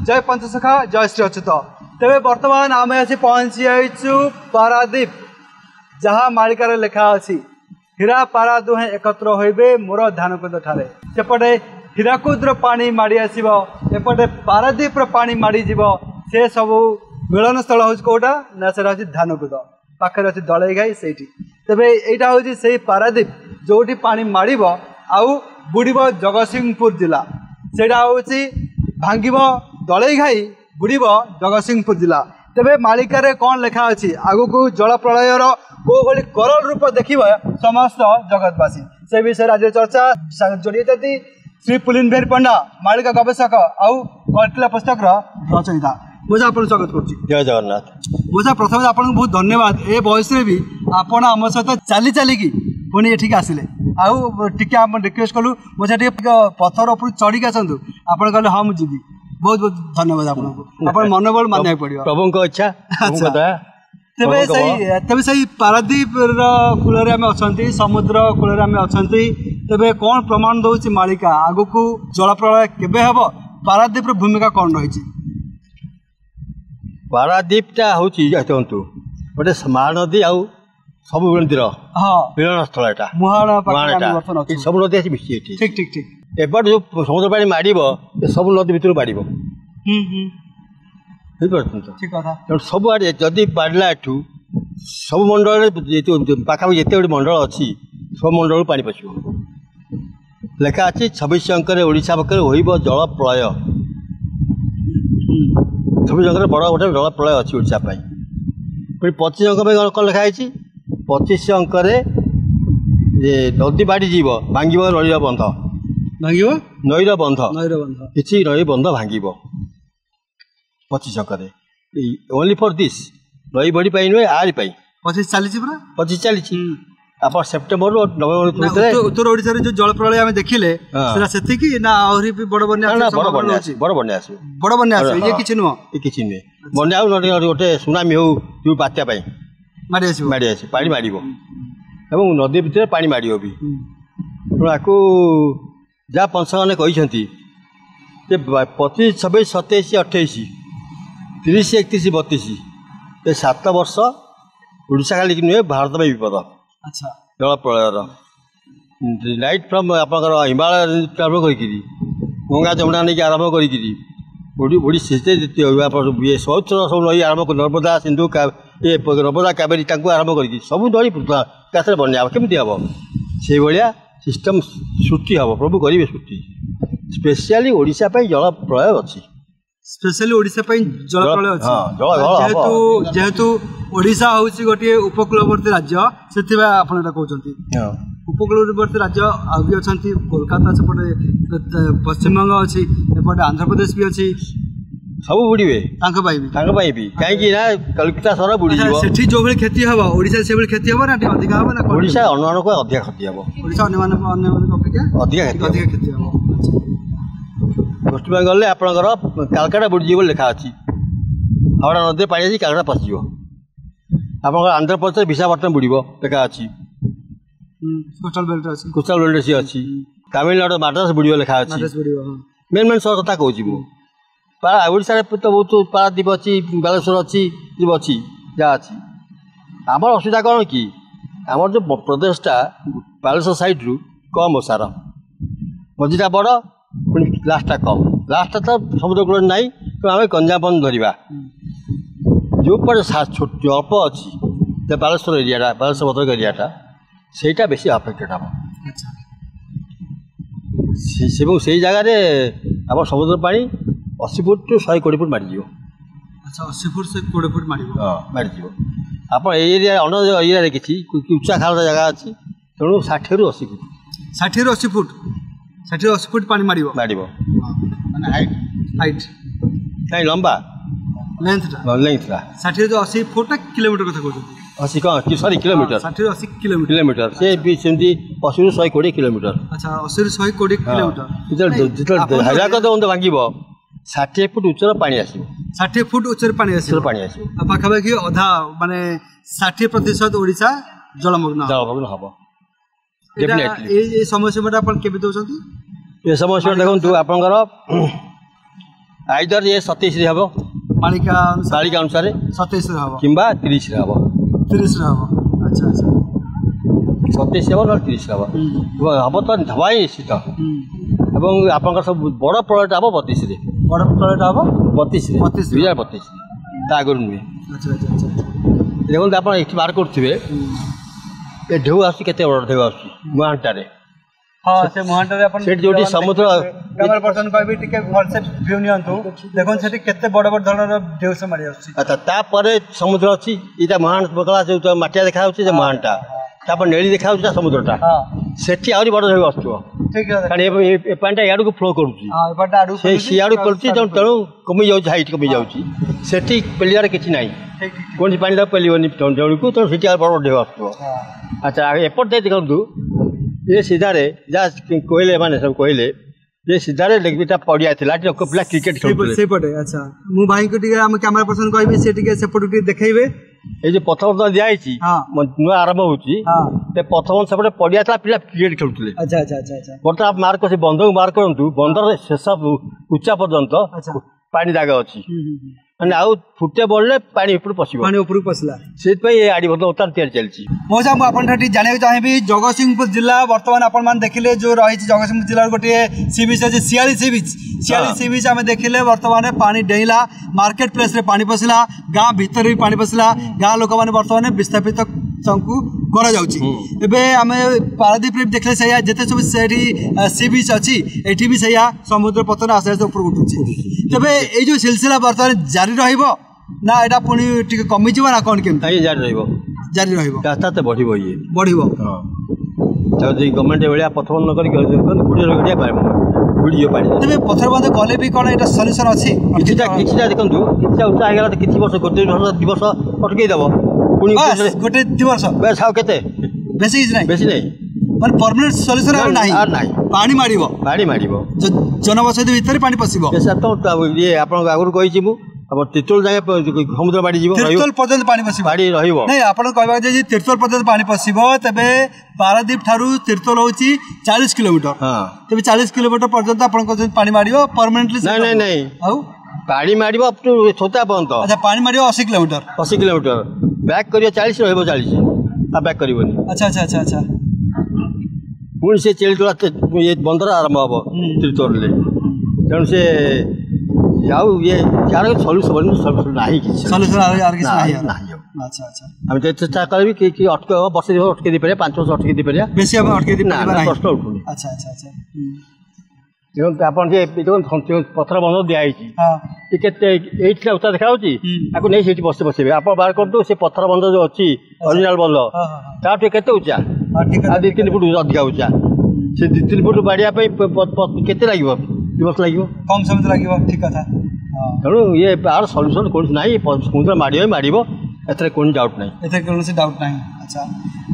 जय पंचसखा जय श्री अच्युत। तेरे बर्तमान आम आसी पहुँची जाइचु पारादीप जहाँ मालिकार लेखा अच्छी हीरा पारा दुहे एकत्र होइबे मोर ध्यानकुद ठारे सेपटे हीराकुद्र पानी माड़ी आसब एपटे पारादीप पानी माड़ी जीव से सब मिलन स्थल हूँ कौटा ना से ध्यानकुद पाखे अच्छी दलई घाई से तेरे यहाँ हूँ से पारादीप जो पानी माड़ आउ बुड़ब जगतसिंहपुर जिला से भांग दलई घाई बुड़ब जगतसिंहपुर जिला। तेरे मालिकार कौन लेखा अच्छी आगु को जल प्रलयर को भली करल रूप देखिए समस्त जगतवासी से विषय आज चर्चा जोड़ी श्री पुलिनभेर पंडा मालिका गवेषक आउ कल्टिला पुस्तक रचयिता मोजा आपन स्वागत करुच्ची। जय जगन्नाथ। मोजा प्रथम आपन बहुत धन्यवाद ए बयस भी आपण आम सहित चली चलिकी पुणी एठिक आसिले आउ टिके आप रिक्वेस्ट कलु मोजा टिके पथर ऊपर चढ़ी आसतु आप कहले हाँ मुझे बहुत बहुत धन्यवाद आपको आप मनोबल मानिया पड़ो प्रभु को इच्छा। तेरे से पारादीप कूल अच्छा समुद्र कूल अच्छा तेरे कौन प्रमाण दौर मालिका आग को जल प्रलय केबे हम पारादीप भूमिका कौन रही? पारादीपटा हूँ गोटे स्मार नदी आउ सब नदीर मिलन स्थल यहाँ मुहाणा सब नदी आसी मिशी ठीक ठीक ठीक एपट जो समुद्र पानी माड़ सब नदी भितर माड़ ठीक कथा तेणु सब आड़े जदि पाड़ा एठू सब मंडल पाखापाखि जिते गोटे मंडल अच्छी सब मंडल पानी पशिब लेखा अच्छी 26 अंक ओडिशा पक्षर हो जल प्रलय 26 अंक बड़ गोटे जल प्रलय अच्छी ओडिशा पुणी 25 अंक कौन लिखाई 25 अंक नदी बाड़ी जीव भांग नईर बंध नईर बंध किसी नई बंध भांग 25 अंक ओनली फॉर दिस नई बड़ी पाई नुहे आरी पाई 25 चली 25 चली आप सेप्टेम्बर नवेम्बर उत्तर ओडिशा जो जल प्रलय आम देखिले ना आहरी बड़ बन्या बड़ बन्या बड़ बन्या ये किछि नुह किछि नुहे बन्या गोटे सुनामी हो जो बात्या माड़ी आस पानी माड़ नदी भितर पानी माड़ भी आपको जहाँ पंचक कहते 25, 26, 27, 28, 30, 31, 32 ये 7 वर्ष ओडिशा खाली नुहे भारत में विपद। अच्छा जल प्रलयर नाइट फ्रम आप हिमालय आरम्भ कर गंगा जमुना नहीं आरम्भ कर सौत्र सब नई आरम्भ नर्मदा सिंधु ये नर्मदा कावेरी आरम्भ कर सब नई काशे बन्या केमी हम से भाया सिस्टम सृष्टि हम प्रभु करेंगे सृष्टि स्पेशली ओडिशा जल प्रलय अच्छी स्पेशली ओडिशा जल प्रलय अच्छी जेहेतु ओडिशा हूँ गोटे उपकूलवर्ती राज्य से कहते उपकूलवर्ती राज्य आगे अच्छा कोलकाता सेपटे पश्चिमबंग अच्छी एपटे आंध्र प्रदेश भी अच्छी सब बुड़े कहीं कलकत्ता सहर बुड़ी से जो भाई क्षति हम ओडिशा से क्षति हम ना अधिक हम ना ओडिशा अन्य को अधिक क्षति हम ओडिशा अपेक्षा अधिक क्षति हम वेस्ट बेंगल में आपंकर कालकाटा बुड़ीज लिखा अच्छी हावड़ा नदी पानी आसी कालकाटा पशिज आप आंध्र प्रदेश विशाखापट्टनम बुड़ब लिखा अच्छी कोस्टाल बेल्ट सी अच्छी तमिलनाडु मद्रास बुड़ब लिखा अच्छी मेन मेन सहर कथा कहूँ ओडिशा तो बहुत पारादीप अच्छी बालेश्वर अच्छी अच्छी जहाँ अच्छी आमर असुविधा कौन कि आमर जो प्रदेशटा बालेश्वर साइड रु कम ओसार मझीटा बड़ पुणी लास्टा कम लास्टा तो समुद्र कूल ना तो आम गंजाम धरवा जो पटे छोट अल्प अच्छी बालेश्वर एरिया बालेश्वर भद्रक एरियाटा सेटा बेसी अफेक्टेड हम से जगार आम समुद्र पानी 80 फुट टू 120 फुट माड़। अच्छा 80 फुट से 20 फुट माड़ माड़ आप एरिया अन्न एरिया किसी उच्चा खाल जगह अच्छी तेणु 60 ରୁ 80 फुट 60 ରୁ 80 फुट 60 ରୁ 80 फुट पानी माड़ हाइट कहीं लंबा लेंथ 60 ରୁ 80 फुट किलोमीटर कथा कहते 80 कौन सॉरी किलोमीटर 60 ରୁ 80 किलोमीटर से भी सेमती 80 ରୁ 120 किलोमीटर। अच्छा 80 ରୁ 120 किलोमीटर हाइलाकद भांग 60 फुट उच्चर पानी आस 60 फुट उच्चर पानी आस पाखापाखि अधा माने 60% ओडिशा जलमग्न हम ये समस्या आप केबे दउछंती ये समस्या देखो आपंकर आइदर ये 27 हम मालिका अनुसार 27 हम कि 30 हम 30 हम अच्छा अच्छा 27 हम ना 30 हम हम तो धवा ही निश्चित एवं आप सब बड़ प्रोजेक्ट हम 32 बड़ प्रोजेक्ट हम 32 2032 आगुरी नुहे अच्छा अच्छा अच्छा देखो आप बाहर करुवे ये ढेउ आस बड़ ढेउ आस मुहांटारे हाँ से मुहांटारे अपन से जोटी समुद्र कैमरा पर्सन कहबी टिके भल से व्यू नियंतु देखन सेठी केते बड़ बड़ धৰণৰ ढेउ से मारी आछि अच्छा ता परे समुद्र अछि इटा मुहांट बकला जो माटिया देखा होछि जे मुहांटा तापर नेली देखा होछि समुद्रटा हां सेठी आउरी बड़ ढेउ आछो ठीक है कारण ए पांटा याडू को फ्लो करूछि हां ए पांटा आडू से सियाडू करूछि तेणु कमी जाउछि हाइट कमी जाउछि सेठी पेलियार किछि नाही कौन सी पानी दा पेलिवनी तेणु को तो सेठी बड़ ढेउ आछो अच्छा एपट दे देखंतु ये सीधारे जा कहले माने सब कहले ये सीधारे लगबिटा पड़िया थिला लोक पिला क्रिकेट खेलुले से पटे अच्छा मु भाई को टिके हम कैमरा पर्सन कहबी से टिके सेपट टिके देखेबे ए जे पथर तो दियाइछि नुआ आरंभ होछि ते पथर सेपटे पड़िया थिला पिला क्रिकेट खेलुले अच्छा अच्छा अच्छा अच्छा बर्तमान आप मार्क से बंदर मार्क करंतु बंदर शेष उच्चा पर्यंत पानी जागा अछि माने आउ फुटे बोलले पानी ऊपर पसिला सेत ए आडी बंद उतार तैयार चलछि मोजा हम आपन ठाटी जाने चाहेबी जगतसिंहपुर जिला वर्तमान अपन मान देखिले जो रही जगतसिंहपुर जिला गोटे सी बीच अछि सियाली सी बीच हम देखिले वर्तमान पानी डेइला मार्केट प्लेस रे पानी पसिला गां भीतर भी पानी पसिला गां लोक माने वर्तमान विस्थापित संकु करा जाउछि एबे हमें पारादीप रे देखले सया जते सब सेठी सी बीच अछि एठी भी सया समुद्र पतन आसे ऊपर उठुछि तबे ए जो सिलसिला वर्तमान जारी रहिबो ना एटा पुनी टिके कमी जिवो ना कोन केम ताई जारी रहिबो रास्ता ते बढ़िबो हां तो जे गवर्नमेंट एवलिया पथर न करी गुडियो गडिया गुडियो पानी तबे पथर बंद कले भी कोन एटा सॉल्यूशन अछि किछटा देखंतु किछटा उच्चा आगला त किछि वर्ष गोटे दिवस अटकै देबो पुनी गोटे दिवस बस हाउ केते बेसी नहीं पर परमानेंट सॉल्यूशन आ नाही पानी मारिबो जनबसति भीतर पानी पसिबो से तो ये आपन आगुर कहि छी मु अब तिरतोल जाय समुद्र बाड़ी जीवो तिरतोल पर्यंत पानी पसिबो बाड़ी रहिबो नहीं आपन कहबा जे तिरतोल पर्यंत पानी पसिबो तबे पारादीप थारु तिरतोल होची 40 किलोमीटर हां तबे 40 किलोमीटर पर्यंत आपन को पानी मारिबो परमानेंटली नहीं आउ पानी मारिबो अप टू छोटा पर्यंत अच्छा पानी मारिबो 80 किलोमीटर बैक करियो 40 रहइबो 40 आ बैक करिवोनी अच्छा पुणी से चलतला ये बंदर आरंभ हम तिरतोल ले तेणु से जाऊ ये यार सॉल्यूशन नाही कि सॉल्यूशन यार किछ नाही अच्छा हम तो चेष्टा करबी कि अटके वर्ष दिवस अटके दी परिया 5 वर्ष अटके दी परिया बेसी हम अटके दी परिया ना कष्ट उठुनी अच्छा देखो अपन जे पथर बंद दिया आइछि हां केते 8 ला उता देखा होची आको नै सेठी बसे आप बाहर कर दो से पथर बंद जो अछि ओरिजिनल बंद ता केते उचा आ 2-3 फुट अधिक उचा से 2-3 फुट बाड़िया पे केते लागिवो दिवस लागिवो कम समय लागिवो ठीक कथा तेणु ये आर सॉल्यूशन कोन नाही समुद्र मारिबो एतरे कोन डाउट नाही एतरे कोन से डाउट नाही अच्छा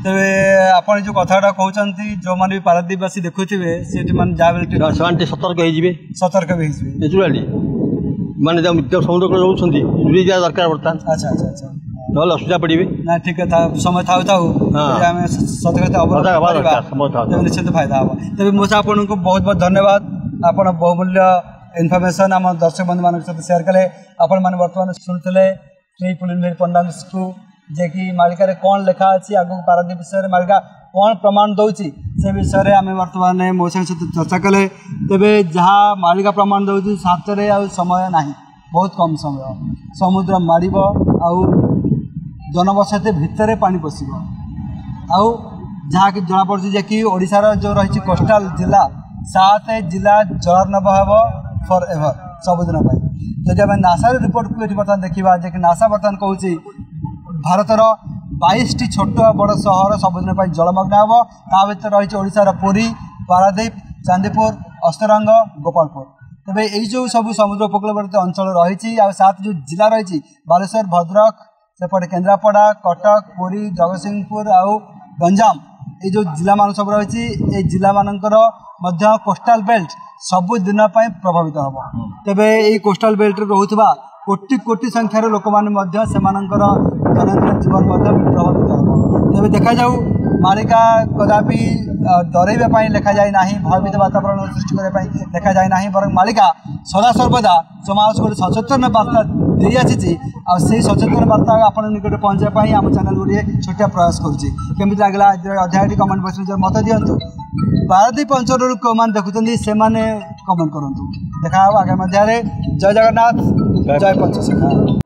तबे आपण जो कथाटा कहउचंती जो माने पारादीपवासी देखुथिबे सेठी मान जाबेलटी शांति सतर्क हो जिवे नेचुरली माने जब समुद्र को रहउछंती जुरी जा दरकार बर्तन अच्छा नहले असुविधा पड़िबे ना ठीक कथा समय थाउ हमें सतर्कता अवलंबन निश्चित फायदा हो तबे मोसा आपन को बहुत धन्यवाद आपण बहुमूल्य इनफॉरमेशन आम दर्शक बंधु मान सहित शेयर कले आपण मान वर्तमान सुनथिले श्री पुलिनवीर पंडा को जे कि मालिका रे कौन लिखा अछि आगु पारादीप विषय मालिका कौन प्रमाण दउछि से विषय रे आमे वर्तमान मोसन सहित चर्चा कले तबे जहाँ मालिका प्रमाण दउछि सातरे आ समय नाही बहुत कम समय समुद्र मारिबो आ जनबसति भितरे पानी पसिबो आ जहाँ कि जना पड़छि जे कि ओडिसा जो रही कोस्टल जिला 7 जिला जलर्णव हेबो फॉर एवर सबुदिन जदि आम नासार रिपोर्ट को ये बर्तमान देखा जे कि नासा बर्तमान कहूँ भारतर 22 छोट बड़ सहर सबुदिन जलमग्न हे ता भर रही ओडिशार पुरी पारादीप चांदीपुर अस्तरंग गोपालपुर तेरे यही जो सब समुद्र उपकूलवर्ती अंचल रही 7 जो जिला रही बालेश्वर भद्रक सेपटे केन्द्रापड़ा कटक पुरी जगतसिंहपुर आउ गंजाम ये जो जिला मान सब रही जिला मानकर कोस्टाल बेल्ट सबुदिन प्रभावित हम तेरे ये कोस्टाल बेल्ट रोकवा कोटि कोटि संख्यार लोक मैंने दैनंदिन जीवन प्रभावित हम तेज देखा जाऊ मालिका कदापि डरैबा लिखा जाए ना भयभीत वातावरण सृष्टि करने लिखा जाए ना बर मालिका सदा सर्वदा समाज को सचेतन वार्ता दे आसी से सचेतन वार्ता आपण निकट पहुँचापी आम चैनल गोटे छोटिया प्रयास करुँच लगला अध्याय कमेंट बॉक्स में मत दिंतु पारादीप अंचल कौ मैंने देखुं से कमेंट करूँ देखा आगामी अध्याय जय जगन्नाथ जय पंचशिखा।